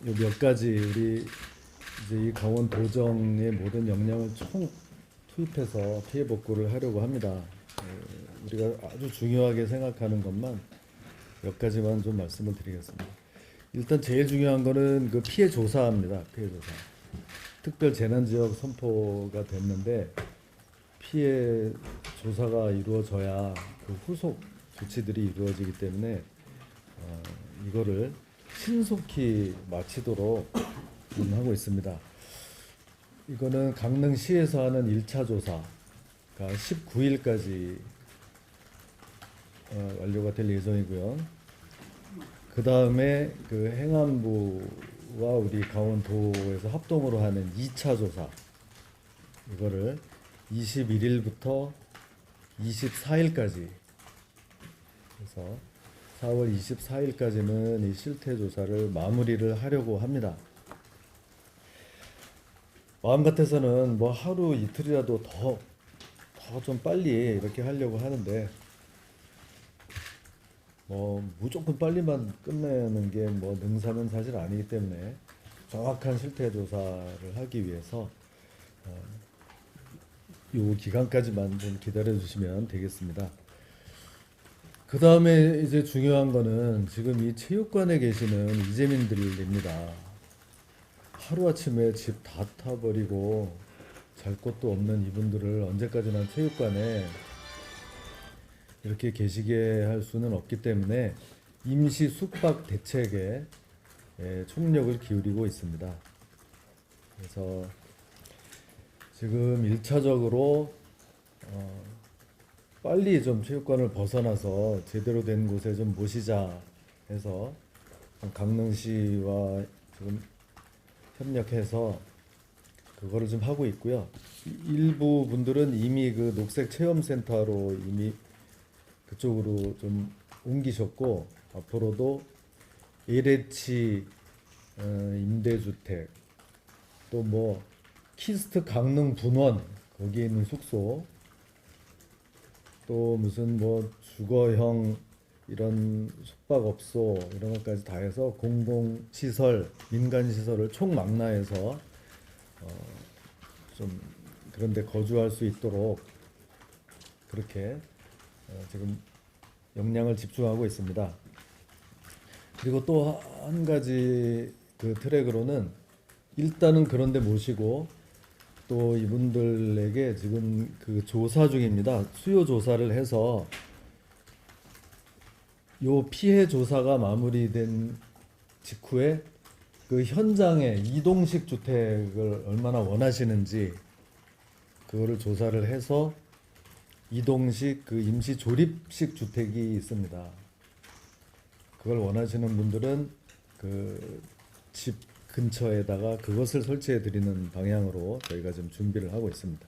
몇 가지 우리 이제 이 강원 도정의 모든 역량을 총 투입해서 피해 복구를 하려고 합니다. 우리가 아주 중요하게 생각하는 것만 몇 가지만 좀 말씀을 드리겠습니다. 일단 제일 중요한 거는 그 피해 조사입니다. 피해 조사. 특별 재난 지역 선포가 됐는데 피해 조사가 이루어져야 그 후속 조치들이 이루어지기 때문에 이거를 신속히 마치도록 하고 있습니다. 이거는 강릉시에서 하는 1차 조사가 19일까지 완료가 될 예정이고요. 그 다음에 그 행안부와 우리 강원도에서 합동으로 하는 2차 조사, 이거를 21일부터 24일까지 해서 4월 24일까지는 이 실태 조사를 마무리를 하려고 합니다. 마음 같아서는 뭐 하루 이틀이라도 더 좀 빨리 이렇게 하려고 하는데 뭐 무조건 빨리만 끝내는 게 뭐 능사는 사실 아니기 때문에 정확한 실태 조사를 하기 위해서 요 기간까지만 좀 기다려 주시면 되겠습니다. 그 다음에 이제 중요한 거는 지금 이 체육관에 계시는 이재민들입니다. 하루아침에 집 다 타버리고 잘 곳도 없는 이분들을 언제까지나 체육관에 이렇게 계시게 할 수는 없기 때문에 임시 숙박 대책에 총력을 기울이고 있습니다. 그래서 지금 1차적으로 빨리 좀 체육관을 벗어나서 제대로 된 곳에 좀 모시자 해서 강릉시와 지금 협력해서 그거를 좀 하고 있고요. 일부 분들은 이미 그 녹색 체험센터로 이미 그쪽으로 좀 옮기셨고 앞으로도 LH 임대주택 또 뭐 키스트 강릉 분원 거기에 있는 숙소 또 무슨 뭐 주거형 이런 숙박업소 이런 것까지 다 해서 공공시설 민간시설을 총망라해서 좀 그런데 거주할 수 있도록 그렇게 지금 역량을 집중하고 있습니다. 그리고 또 한 가지 그 트랙으로는 일단은 그런데 모시고 또 이분들에게 지금 그 조사 중입니다. 수요 조사를 해서 요 피해 조사가 마무리된 직후에 그 현장에 이동식 주택을 얼마나 원하시는지 그거를 조사를 해서 이동식 그 임시 조립식 주택이 있습니다. 그걸 원하시는 분들은 그 집 근처에다가 그것을 설치해 드리는 방향으로 저희가 지금 준비를 하고 있습니다.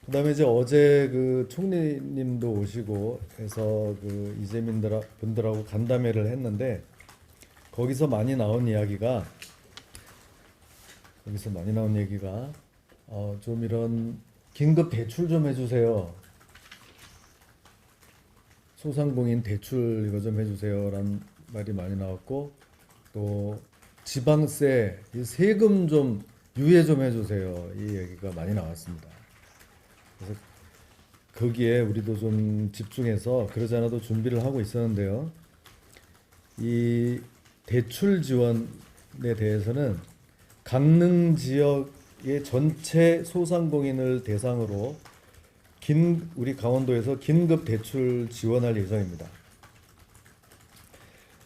그다음에 이제 어제 그 총리님도 오시고 해서 그 이재민 분들하고 간담회를 했는데 거기서 많이 나온 이야기가 좀 이런 긴급 대출 좀 해주세요. 소상공인 대출 이거 좀 해주세요라는 말이 많이 나왔고 또 지방세 이 세금 좀 유예 좀 해주세요. 이 얘기가 많이 나왔습니다. 그래서 거기에 우리도 좀 집중해서 그러지 않아도 준비를 하고 있었는데요. 이 대출 지원에 대해서는 강릉 지역의 전체 소상공인을 대상으로 우리 강원도에서 긴급 대출 지원할 예정입니다.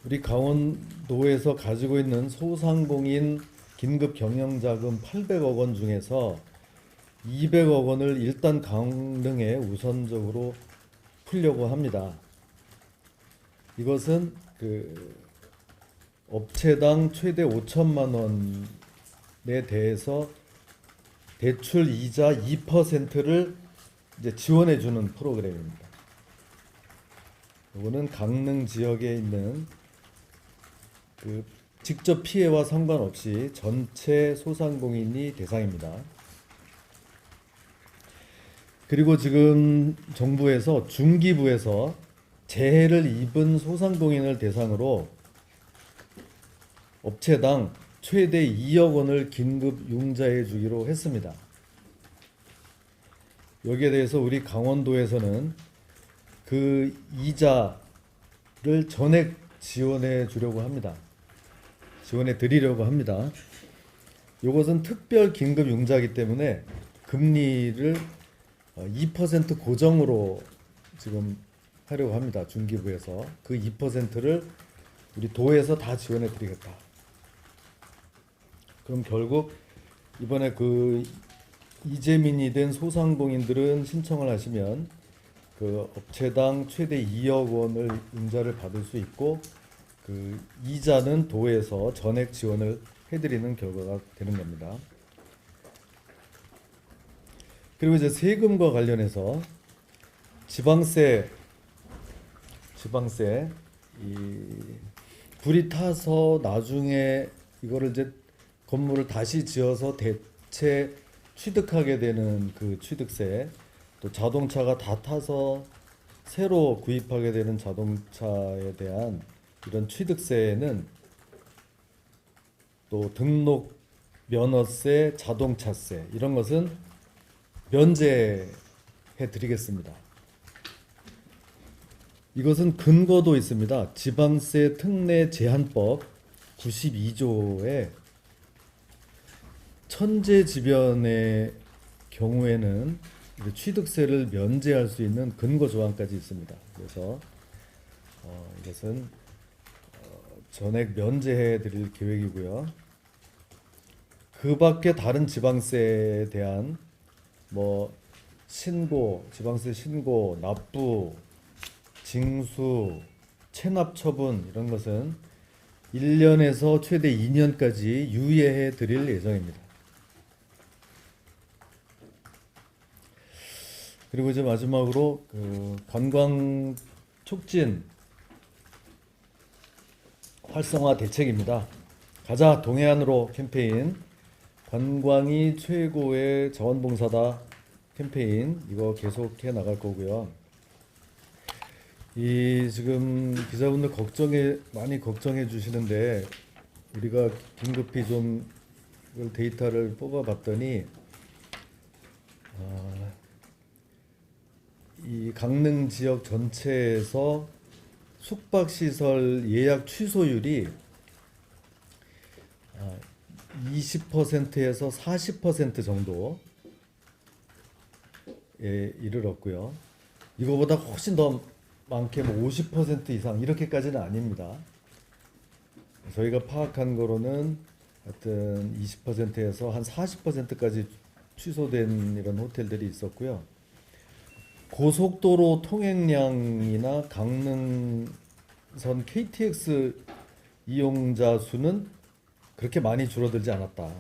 우리 강원도에서 가지고 있는 소상공인 긴급 경영자금 800억 원 중에서 200억 원을 일단 강릉에 우선적으로 풀려고 합니다. 이것은 그 업체당 최대 5천만 원에 대해서 대출 이자 2%를 이제 지원해 주는 프로그램입니다. 이거는 강릉 지역에 있는 그 직접 피해와 상관없이 전체 소상공인이 대상입니다. 그리고 지금 정부에서 중기부에서 재해를 입은 소상공인을 대상으로 업체당 최대 2억 원을 긴급 융자해 주기로 했습니다. 여기에 대해서 우리 강원도에서는 그 이자를 전액 지원해 주려고 합니다. 지원해 드리려고 합니다. 이것은 특별 긴급 융자이기 때문에 금리를 2% 고정으로 지금 하려고 합니다. 중기부에서 그 2%를 우리 도에서 다 지원해 드리겠다. 그럼 결국 이번에 그 이재민이 된 소상공인들은 신청을 하시면 그 업체당 최대 2억 원을 융자를 받을 수 있고 그 이자는 도에서 전액 지원을 해드리는 결과가 되는 겁니다. 그리고 이제 세금과 관련해서 지방세 이 불이 타서 나중에 이거를 이제 건물을 다시 지어서 대체 취득하게 되는 그 취득세, 또 자동차가 다 타서 새로 구입하게 되는 자동차에 대한 이런 취득세는 또 등록 면허세, 자동차세 이런 것은 면제해 드리겠습니다. 이것은 근거도 있습니다. 지방세 특례 제한법 92조에 천재지변의 경우에는 취득세를 면제할 수 있는 근거 조항까지 있습니다. 그래서 이것은 전액 면제해 드릴 계획이고요. 그 밖에 다른 지방세에 대한 뭐 신고, 지방세 신고, 납부, 징수, 체납 처분 이런 것은 1년에서 최대 2년까지 유예해 드릴 예정입니다. 그리고 이제 마지막으로 그 관광 촉진 활성화 대책입니다. 가자 동해안으로 캠페인, 관광이 최고의 자원봉사다 캠페인 이거 계속해 나갈 거고요. 이 지금 기자분들 많이 걱정해 주시는데 우리가 긴급히 좀 데이터를 뽑아봤더니 이 강릉 지역 전체에서 숙박시설 예약 취소율이 20%에서 40% 정도에 이르렀고요. 이거보다 훨씬 더 많게 50% 이상 이렇게까지는 아닙니다. 저희가 파악한 거로는 하여튼 20%에서 한 40%까지 취소된 이런 호텔들이 있었고요. 고속도로 통행량이나 강릉선 KTX 이용자 수는 그렇게 많이 줄어들지 않았다.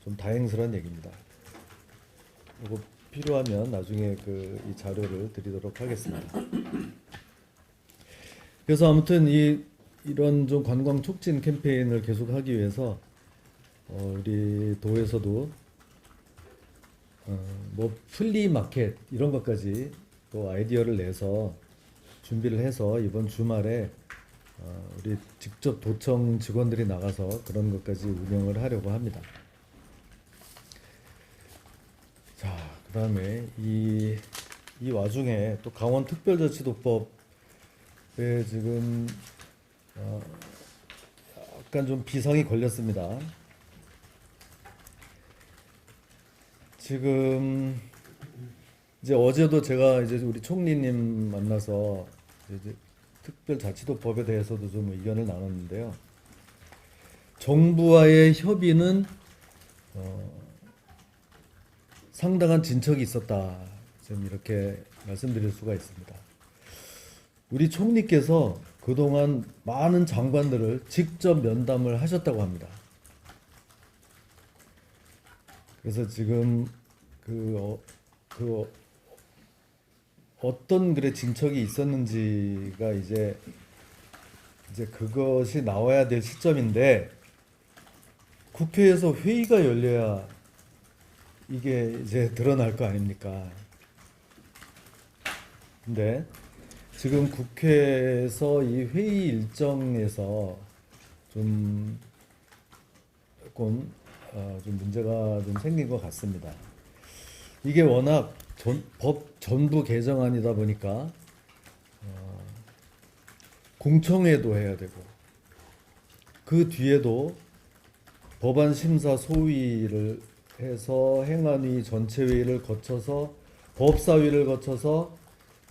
좀 다행스러운 얘기입니다. 이거 필요하면 나중에 이 자료를 드리도록 하겠습니다. 그래서 아무튼 이런 좀 관광 촉진 캠페인을 계속하기 위해서 우리 도에서도 뭐 플리마켓 이런 것까지 또 아이디어를 내서 준비를 해서 이번 주말에 우리 직접 도청 직원들이 나가서 그런 것까지 운영을 하려고 합니다. 자, 그다음에 이 와중에 또 강원특별자치도법에 지금 약간 좀 비상이 걸렸습니다. 지금 이제 어제도 제가 이제 우리 총리님 만나서 이제 특별자치도법에 대해서도 좀 의견을 나눴는데요. 정부와의 협의는 상당한 진척이 있었다. 좀 이렇게 말씀드릴 수가 있습니다. 우리 총리께서 그동안 많은 장관들을 직접 면담을 하셨다고 합니다. 그래서 지금 어떤 진척이 있었는지가 이제 그것이 나와야 될 시점인데 국회에서 회의가 열려야 이게 이제 드러날 거 아닙니까? 근데 지금 국회에서 이 회의 일정에서 좀 조금 좀 문제가 좀 생긴 것 같습니다. 이게 워낙 법 전부 개정안이다 보니까 공청회도 해야 되고 그 뒤에도 법안 심사 소위를 해서 행안위 전체회의를 거쳐서 법사위를 거쳐서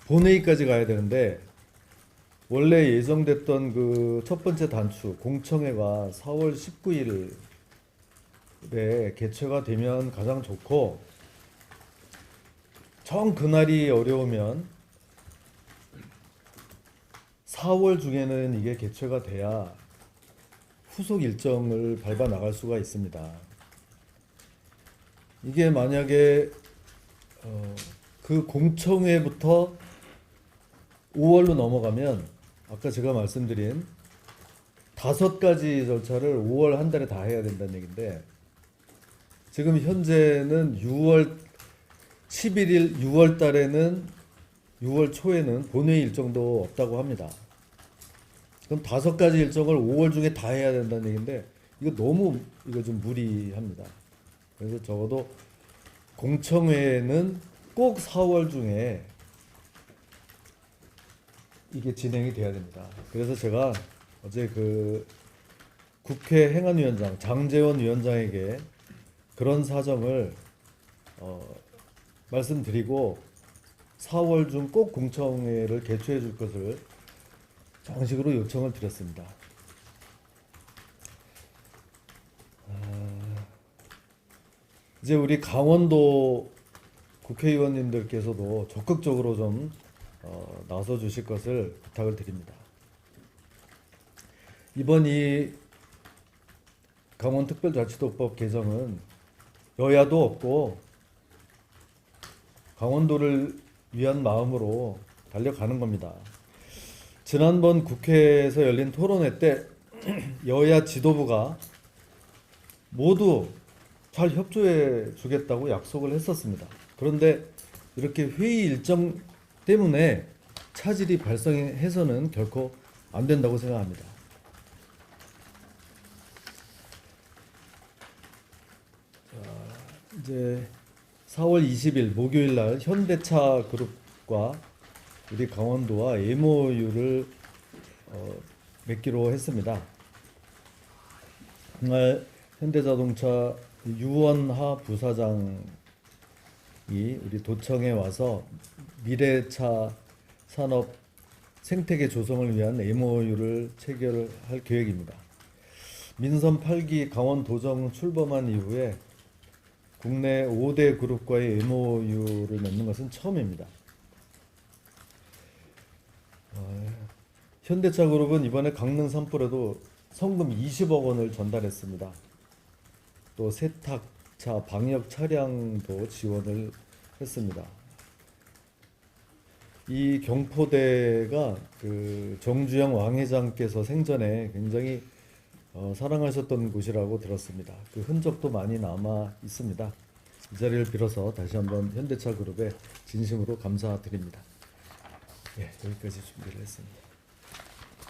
본회의까지 가야 되는데 원래 예정됐던 그 첫 번째 단추 공청회가 4월 19일에 개최가 되면 가장 좋고 정 그날이 어려우면 4월 중에는 이게 개최가 돼야 후속 일정을 밟아 나갈 수가 있습니다. 이게 만약에 그 공청회부터 5월로 넘어가면 아까 제가 말씀드린 5가지 절차를 5월 한 달에 다 해야 된다는 얘기인데 지금 현재는 6월 11일 6월 달에는 6월 초에는 본회의 일정도 없다고 합니다. 그럼 5가지 일정을 5월 중에 다 해야 된다는 얘기인데 이거 너무 이거 좀 무리합니다. 그래서 적어도 공청회는 꼭 4월 중에 이게 진행이 돼야 됩니다. 그래서 제가 어제 그 국회 행안위원장 장제원 위원장에게 그런 사정을 말씀드리고 4월 중 꼭 공청회를 개최해 줄 것을 정식으로 요청을 드렸습니다. 이제 우리 강원도 국회의원님들께서도 적극적으로 좀 나서 주실 것을 부탁을 드립니다. 이번 이 강원특별자치도법 개정은 여야도 없고 강원도를 위한 마음으로 달려가는 겁니다. 지난번 국회에서 열린 토론회 때 여야 지도부가 모두 잘 협조해 주겠다고 약속을 했었습니다. 그런데 이렇게 회의 일정 때문에 차질이 발생해서는 결코 안 된다고 생각합니다. 이제 4월 20일 목요일 날 현대차 그룹과 우리 강원도와 MOU를 맺기로 했습니다. 그날 현대자동차 유원하 부사장이 우리 도청에 와서 미래차 산업 생태계 조성을 위한 MOU를 체결할 계획입니다. 민선 8기 강원도정 출범한 이후에 국내 5대 그룹과의 MOU를 맺는 것은 처음입니다. 현대차 그룹은 이번에 강릉 산불에도 성금 20억 원을 전달했습니다. 또 세탁차 방역 차량도 지원을 했습니다. 이 경포대가 그 정주영 왕회장께서 생전에 굉장히 사랑하셨던 곳이라고 들었습니다. 그 흔적도 많이 남아 있습니다. 이 자리를 빌어서 다시 한번 현대차 그룹에 진심으로 감사드립니다. 예, 여기까지 준비를 했습니다.